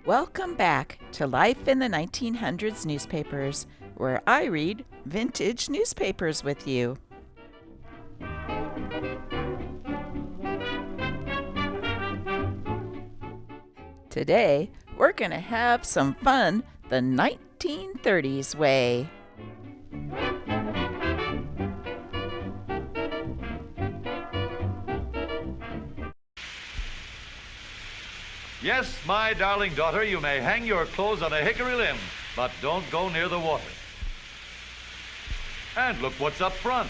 Welcome back to Life in the 1900s newspapers, where I read vintage newspapers with you. Today, we're going to have some fun the 1930s way. Yes, my darling daughter, you may hang your clothes on a hickory limb, but don't go near the water. And look what's up front.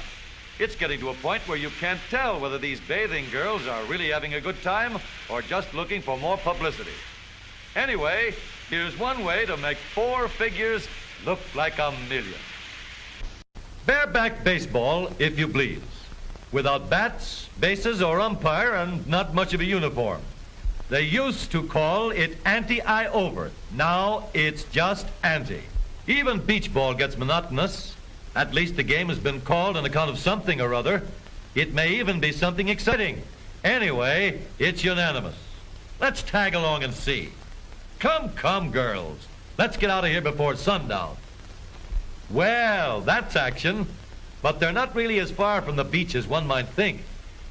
It's getting to a point where you can't tell whether these bathing girls are really having a good time or just looking for more publicity. Anyway, here's one way to make four figures look like a million. Bareback baseball, if you please. Without bats, bases, or umpire, and not much of a uniform. They used to call it anti-eye over. Now it's just anti. Even beach ball gets monotonous. At least the game has been called on account of something or other. It may even be something exciting. Anyway, it's unanimous. Let's tag along and see. Come, girls. Let's get out of here before sundown. Well, that's action. But they're not really as far from the beach as one might think.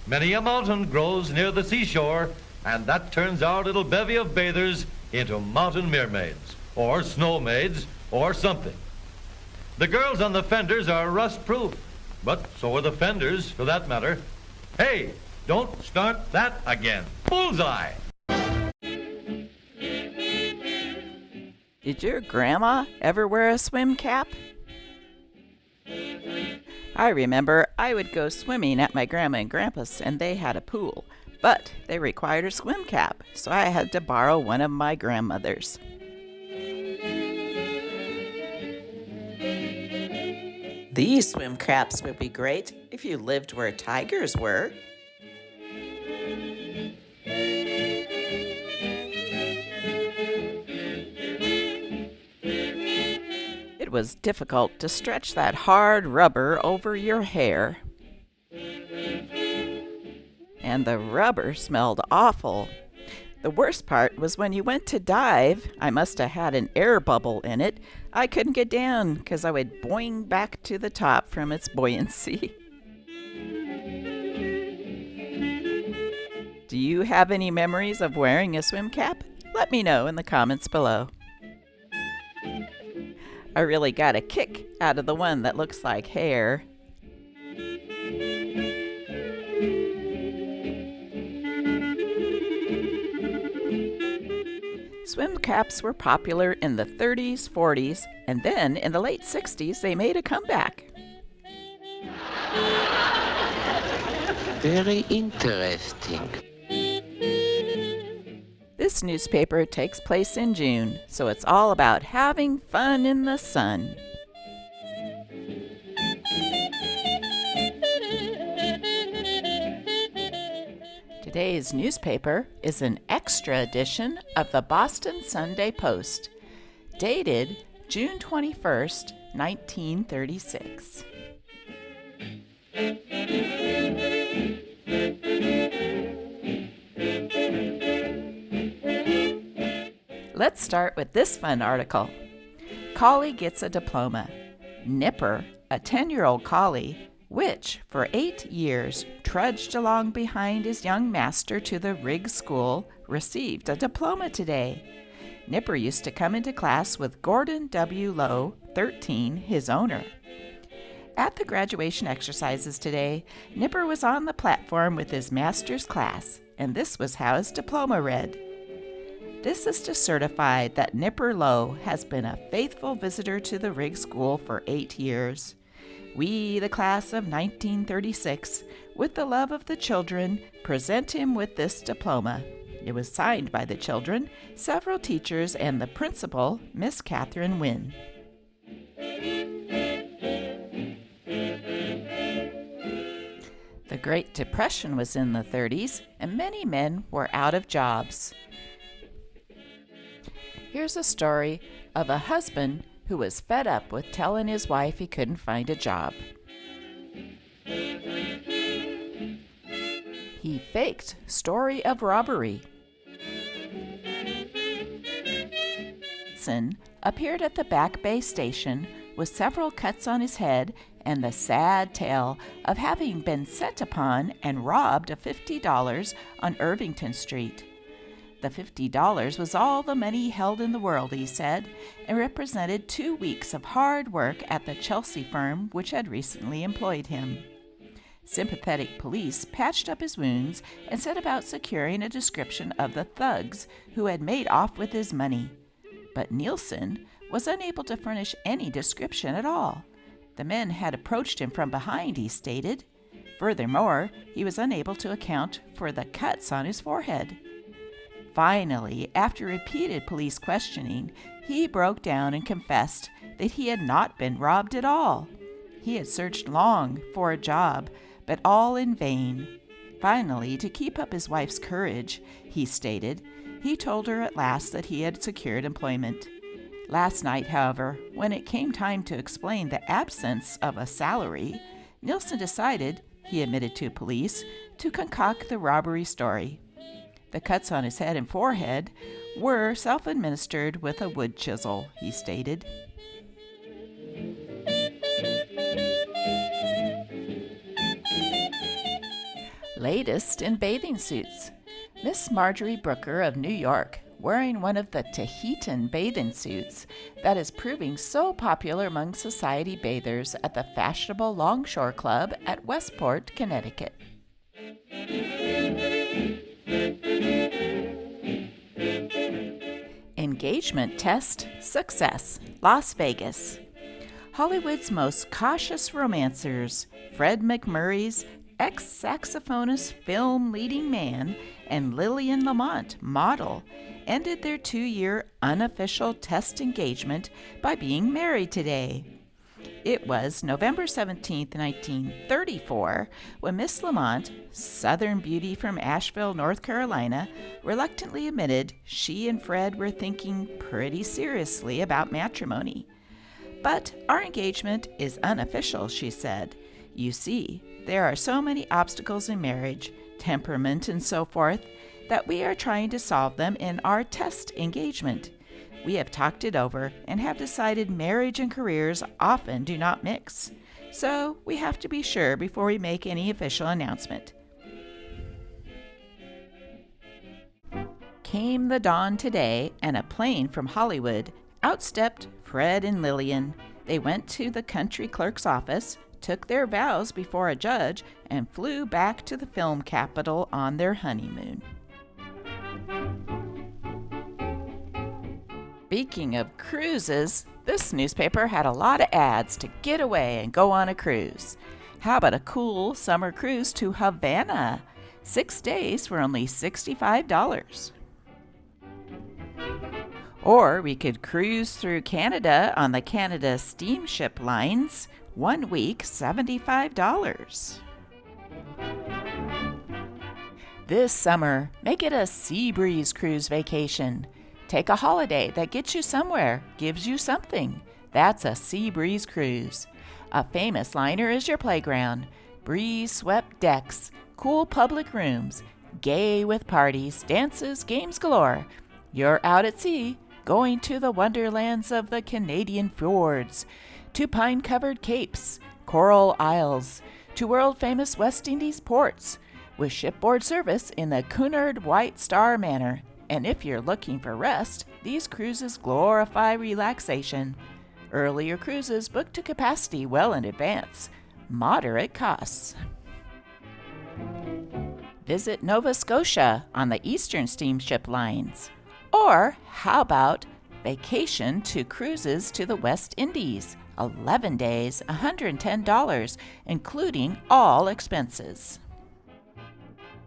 Many a mountain grows near the seashore, and that turns our little bevy of bathers into mountain mermaids, or snow maids, or something. The girls on the fenders are rust-proof, but so are the fenders, for that matter. Hey, don't start that again. Bullseye! Did your grandma ever wear a swim cap? I remember I would go swimming at my grandma and grandpa's, and they had a pool. But they required a swim cap, so I had to borrow one of my grandmother's. These swim caps would be great if you lived where tigers were. It was difficult to stretch that hard rubber over your hair. And the rubber smelled awful. The worst part was when you went to dive, I must have had an air bubble in it. I couldn't get down because I would boing back to the top from its buoyancy. Do you have any memories of wearing a swim cap? Let me know in the comments below. I really got a kick out of the one that looks like hair. Swim caps were popular in the 30s, 40s, and then in the late 60s they made a comeback. Very interesting. This newspaper takes place in June, so it's all about having fun in the sun. Today's newspaper is an extra edition of the Boston Sunday Post, dated June 21st, 1936. Let's start with this fun article. Collie gets a diploma. Nipper, a 10-year-old collie, which for 8 years trudged along behind his young master to the rig school, received a diploma today. Nipper used to come into class with Gordon W. Lowe, 13, his owner. At the graduation exercises today, Nipper was on the platform with his master's class, and this was how his diploma read. This is to certify that Nipper Lowe has been a faithful visitor to the rig school for 8 years. We, the class of 1936, with the love of the children, present him with this diploma. It was signed by the children, several teachers, and the principal, Miss Catherine Wynne. The Great Depression was in the 30s, and many men were out of jobs. Here's a story of a husband who was fed up with telling his wife he couldn't find a job. He faked story of robbery. Nielsen appeared at the Back Bay station with several cuts on his head and the sad tale of having been set upon and robbed of $50 on Irvington Street. The $50 was all the money he held in the world, he said, and represented 2 weeks of hard work at the Chelsea firm which had recently employed him. Sympathetic police patched up his wounds and set about securing a description of the thugs who had made off with his money. But Nielsen was unable to furnish any description at all. The men had approached him from behind, he stated. Furthermore, he was unable to account for the cuts on his forehead. Finally, after repeated police questioning, he broke down and confessed that he had not been robbed at all. He had searched long for a job, but all in vain. Finally, to keep up his wife's courage, he stated, he told her at last that he had secured employment. Last night, however, when it came time to explain the absence of a salary, Nielsen decided, he admitted to police, to concoct the robbery story. The cuts on his head and forehead were self-administered with a wood chisel, he stated. Latest in bathing suits. Miss Marjorie Brooker of New York, wearing one of the Tahitian bathing suits that is proving so popular among society bathers at the fashionable Longshore Club at Westport, Connecticut. Engagement test success, Las Vegas. Hollywood's most cautious romancers, Fred MacMurray's ex-saxophonist film leading man and Lillian Lamont, model, ended their 2-year unofficial test engagement by being married today. It was November 17, 1934, when Miss Lamont, Southern beauty from Asheville, North Carolina, reluctantly admitted she and Fred were thinking pretty seriously about matrimony. But our engagement is unofficial, she said. You see, there are so many obstacles in marriage, temperament and so forth, that we are trying to solve them in our test engagement. We have talked it over and have decided marriage and careers often do not mix. So we have to be sure before we make any official announcement. Came the dawn today, and a plane from Hollywood outstepped Fred and Lillian. They went to the country clerk's office, took their vows before a judge, and flew back to the film capital on their honeymoon. Speaking of cruises, this newspaper had a lot of ads to get away and go on a cruise. How about a cool summer cruise to Havana? 6 days for only $65. Or we could cruise through Canada on the Canada Steamship Lines. 1 week, $75. This summer, make it a sea breeze cruise vacation. Take a holiday that gets you somewhere, gives you something. That's a sea breeze cruise. A famous liner is your playground. Breeze-swept decks, cool public rooms, gay with parties, dances, games galore. You're out at sea, going to the wonderlands of the Canadian fjords, to pine-covered capes, coral isles, to world-famous West Indies ports, with shipboard service in the Cunard White Star Manor. And if you're looking for rest, these cruises glorify relaxation. Earlier cruises booked to capacity well in advance. Moderate costs. Visit Nova Scotia on the Eastern Steamship Lines. Or how about vacation to cruises to the West Indies? 11 days, $110, including all expenses.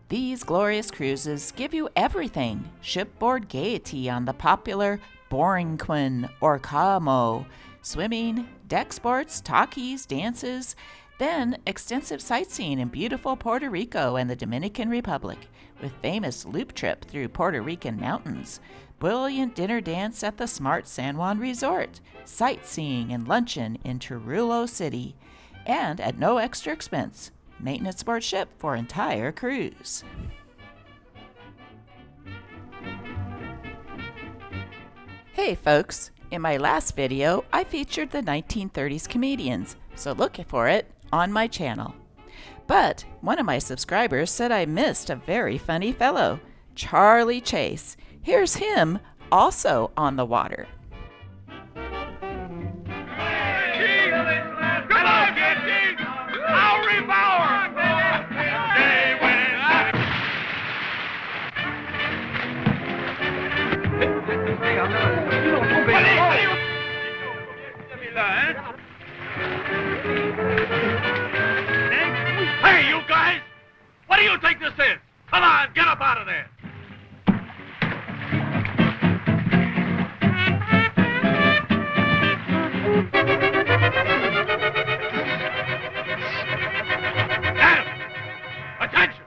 These glorious cruises give you everything. Shipboard gaiety on the popular Borinquin or Camo, swimming, deck sports, talkies, dances, then extensive sightseeing in beautiful Puerto Rico and the Dominican Republic, with famous loop trip through Puerto Rican mountains, brilliant dinner dance at the Smart San Juan Resort, sightseeing and luncheon in Trujillo City, and at no extra expense, maintenance aboard ship for entire cruise. Hey folks, in my last video I featured the 1930s comedians, so look for it on my channel. But one of my subscribers said I missed a very funny fellow, Charley Chase. Here's him also on the water. Hey, you guys! What do you think this is? Come on, get up out of there! Adam! Attention!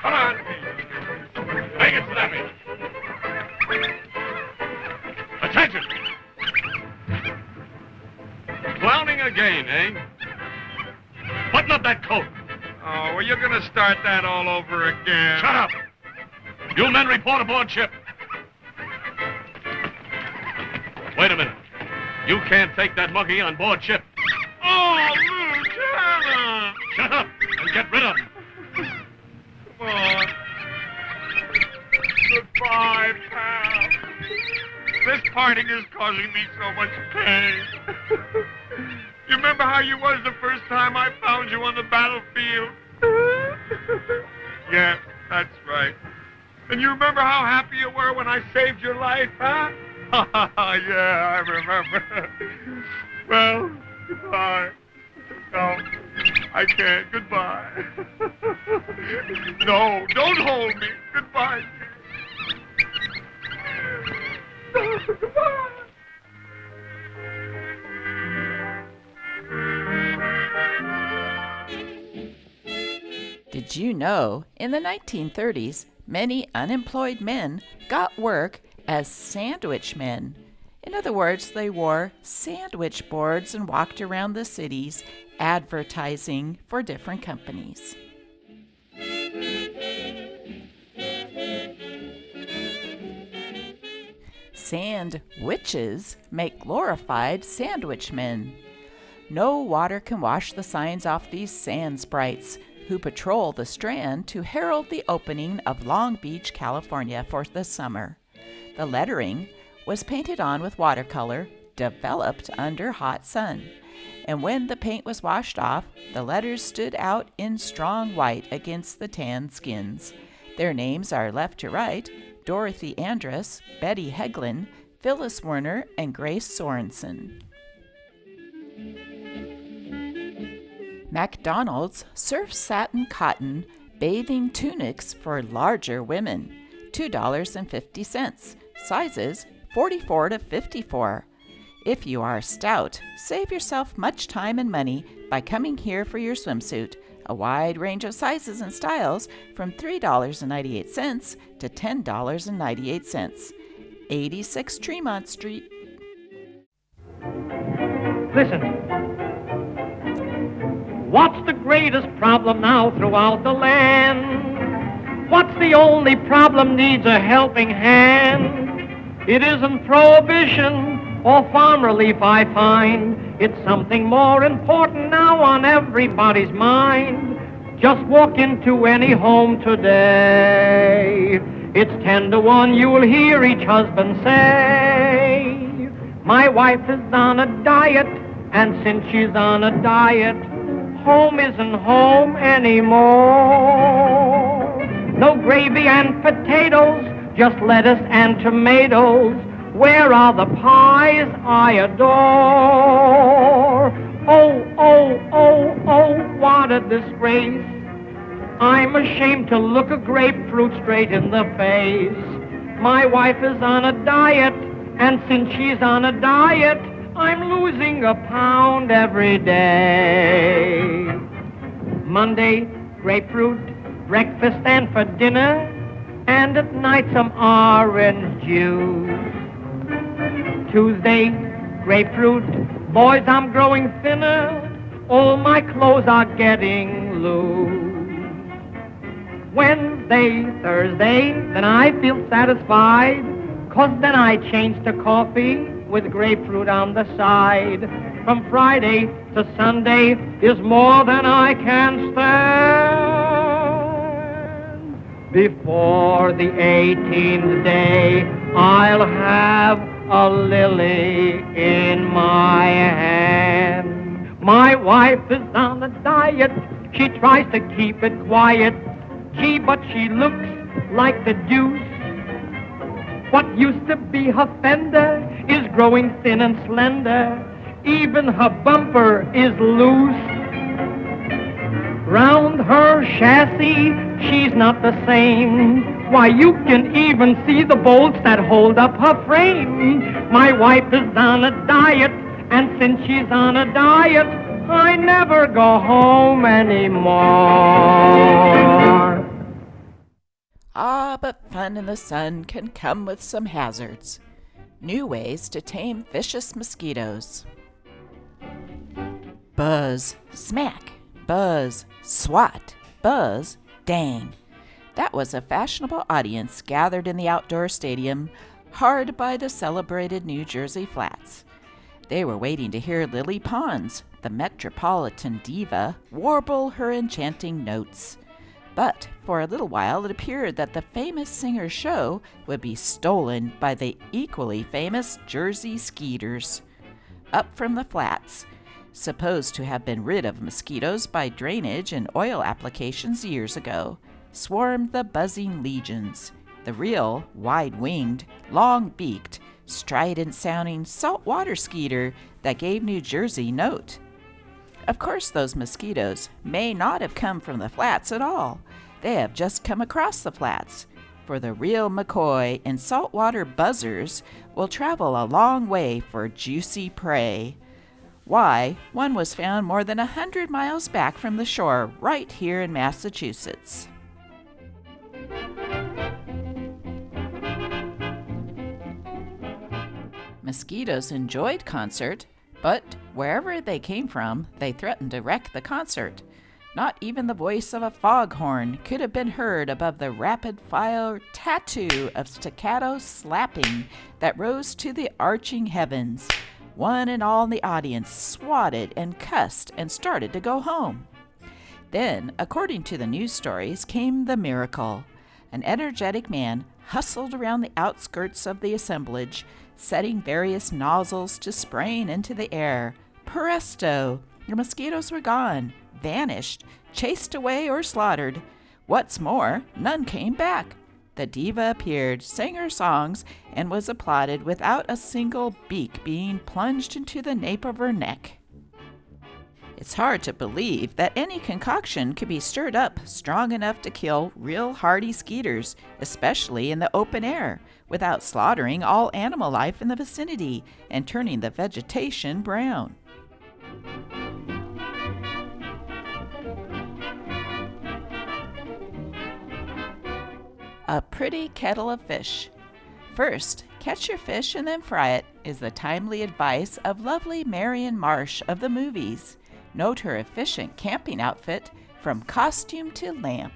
Come on! Make it snappy! Attention! Clowning again, eh? Button up that coat! Oh, well, you're gonna start that all over again. Shut up! You men report aboard ship. Wait a minute. You can't take that monkey on board ship. Oh, Lieutenant! Shut up and get rid of him. Come on. Goodbye, pal. This parting is causing me so much pain. You remember how you was the first time I found you on the battlefield? Yeah, that's right. And you remember how happy you were when I saved your life, huh? Yeah, I remember. Well, goodbye. No, I can't. Goodbye. No, don't hold me. Goodbye. Goodbye. Did you know in the 1930s many unemployed men got work as sandwich men? In other words, they wore sandwich boards and walked around the cities advertising for different companies. Sandwiches make glorified sandwich men. No water can wash the signs off these sand sprites who patrol the Strand to herald the opening of Long Beach, California for the summer. The lettering was painted on with watercolor developed under hot sun, and when the paint was washed off, the letters stood out in strong white against the tan skins. Their names are left to right: Dorothy Andrus, Betty Heglin, Phyllis Werner, and Grace Sorensen. McDonald's serves satin cotton bathing tunics for larger women, $2.50, sizes 44 to 54. If you are stout, save yourself much time and money by coming here for your swimsuit. A wide range of sizes and styles from $3.98 to $10.98. 86 Tremont Street. Listen. What's the greatest problem now throughout the land? What's the only problem needs a helping hand? It isn't prohibition or farm relief, I find. It's something more important now on everybody's mind. Just walk into any home today. It's 10 to 1 you'll hear each husband say, my wife is on a diet, and since she's on a diet, home isn't home anymore. No gravy and potatoes, just lettuce and tomatoes. Where are the pies I adore? Oh, oh, oh, oh, what a disgrace. I'm ashamed to look a grapefruit straight in the face. My wife is on a diet, and since she's on a diet, I'm losing a pound every day. Monday, grapefruit, breakfast and for dinner, and at night some orange juice. Tuesday, grapefruit, boys, I'm growing thinner. all my clothes are getting loose. Wednesday, Thursday, then I feel satisfied, 'cause then I change to coffee with grapefruit on the side. From Friday to Sunday is more than I can stand. Before the 18th day, I'll have a lily in my hand. My wife is on a diet. She tries to keep it quiet. Gee, but she looks like the deuce. What used to be her fender is growing thin and slender. Even her bumper is loose. Round her chassis, she's not the same. Why, you can even see the bolts that hold up her frame. My wife is on a diet, and since she's on a diet, I never go home anymore. Ah, but fun in the sun can come with some hazards. New ways to tame vicious mosquitoes. Buzz, smack, buzz, swat, buzz, dang. That was a fashionable audience gathered in the outdoor stadium hard by the celebrated New Jersey Flats. They were waiting to hear Lily Pons, the metropolitan diva, warble her enchanting notes. But for a little while it appeared that the famous singer's show would be stolen by the equally famous Jersey Skeeters. Up from the flats, supposed to have been rid of mosquitoes by drainage and oil applications years ago, swarmed the buzzing legions, the real wide-winged, long-beaked, strident-sounding saltwater skeeter that gave New Jersey note. Of course, those mosquitoes may not have come from the flats at all. They have just come across the flats, for the real McCoy and saltwater buzzers will travel a long way for juicy prey. Why, one was found more than 100 miles back from the shore right here in Massachusetts. Mosquitoes enjoyed concert, but wherever they came from, they threatened to wreck the concert. Not even the voice of a foghorn could have been heard above the rapid-fire tattoo of staccato slapping that rose to the arching heavens. One and all in the audience swatted and cussed and started to go home. Then, according to the news stories, came the miracle. An energetic man hustled around the outskirts of the assemblage, setting various nozzles to spraying into the air. Presto! The mosquitoes were gone, vanished, chased away, or slaughtered. What's more, none came back. The diva appeared, sang her songs, and was applauded without a single beak being plunged into the nape of her neck. It's hard to believe that any concoction could be stirred up strong enough to kill real hardy skeeters, especially in the open air, without slaughtering all animal life in the vicinity and turning the vegetation brown. A pretty kettle of fish. First, catch your fish and then fry it is the timely advice of lovely Marian Marsh of the movies. Note her efficient camping outfit from costume to lamp.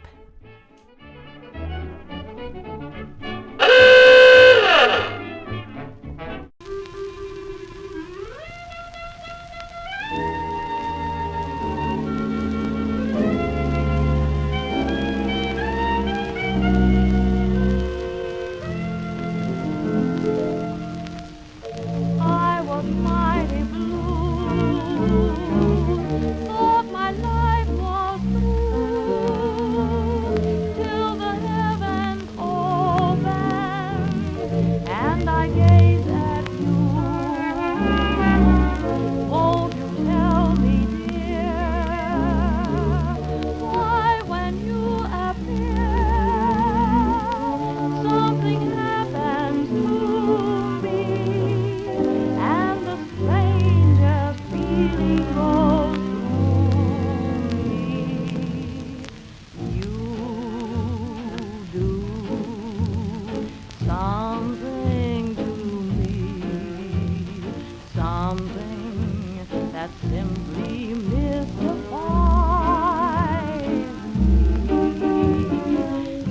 Something that simply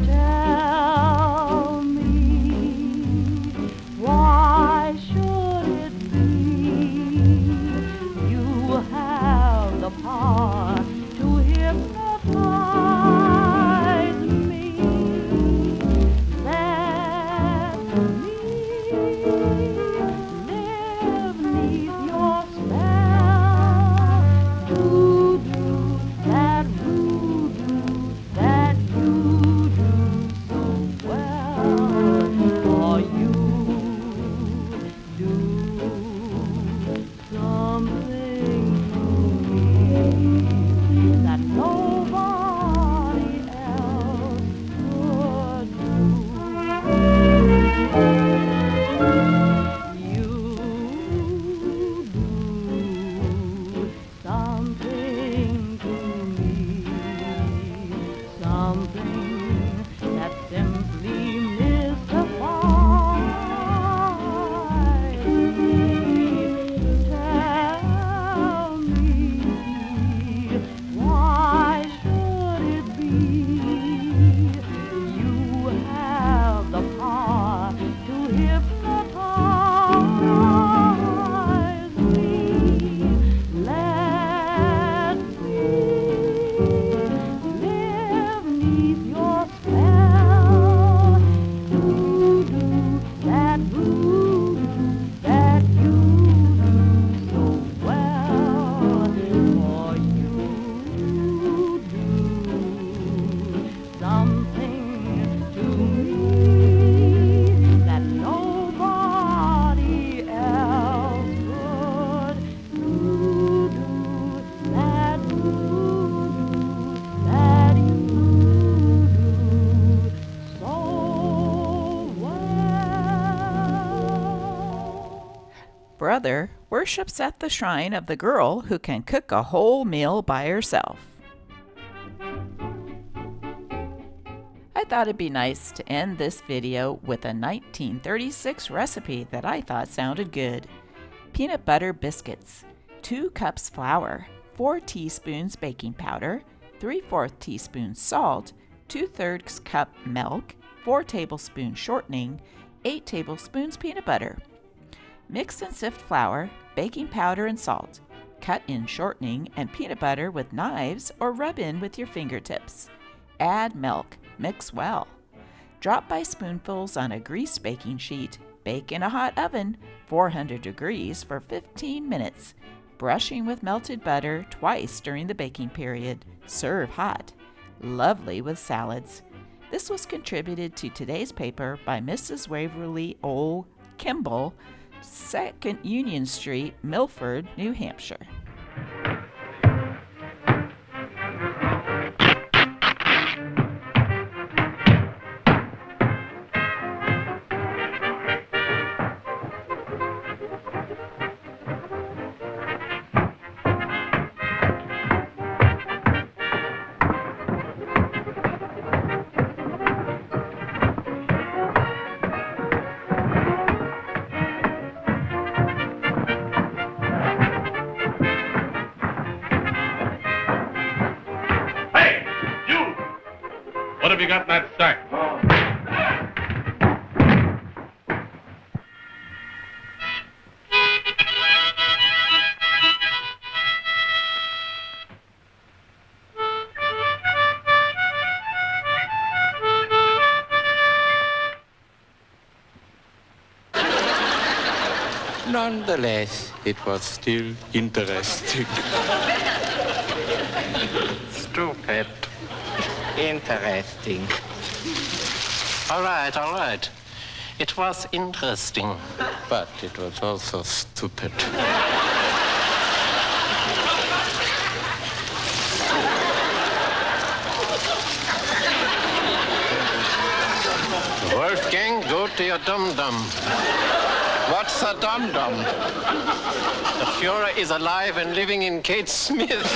Tell me, why should it be you have the power to hypnotize me? Let me live neath your spell, to do that voodoo that you do so well. For you do something to me that nobody else could do. You do something to me, something that simply mystifies me. Tell me, why should it be you have the power to hypnotize me? Let me live neath your spell, to do that voodoo that you do so well. For you do something to me that nobody else could. You do that voodoo that you do so well. Brother worships at the shrine of the girl who can cook a whole meal by herself. I thought it'd be nice to end this video with a 1936 recipe that I thought sounded good. Peanut butter biscuits, 2 cups flour, 4 teaspoons baking powder, 3/4 teaspoon salt, 2/3 cup milk, 4 tablespoons shortening, 8 tablespoons peanut butter. Mix and sift flour, baking powder, and salt. Cut in shortening and peanut butter with knives or rub in with your fingertips. Add milk. Mix well. Drop by spoonfuls on a greased baking sheet. Bake in a hot oven, 400 degrees, for 15 minutes, brushing with melted butter twice during the baking period. Serve hot. Lovely with salads. This was contributed to today's paper by Mrs. Waverly O. Kimball, 2nd Union Street, Milford, New Hampshire. What have you got in that sack? Nonetheless, it was still interesting. Stupid. Interesting. All right. It was interesting, but it was also stupid. Wolfgang, go to your dum-dum. What's a dum-dum? The Fuhrer is alive and living in Kate Smith.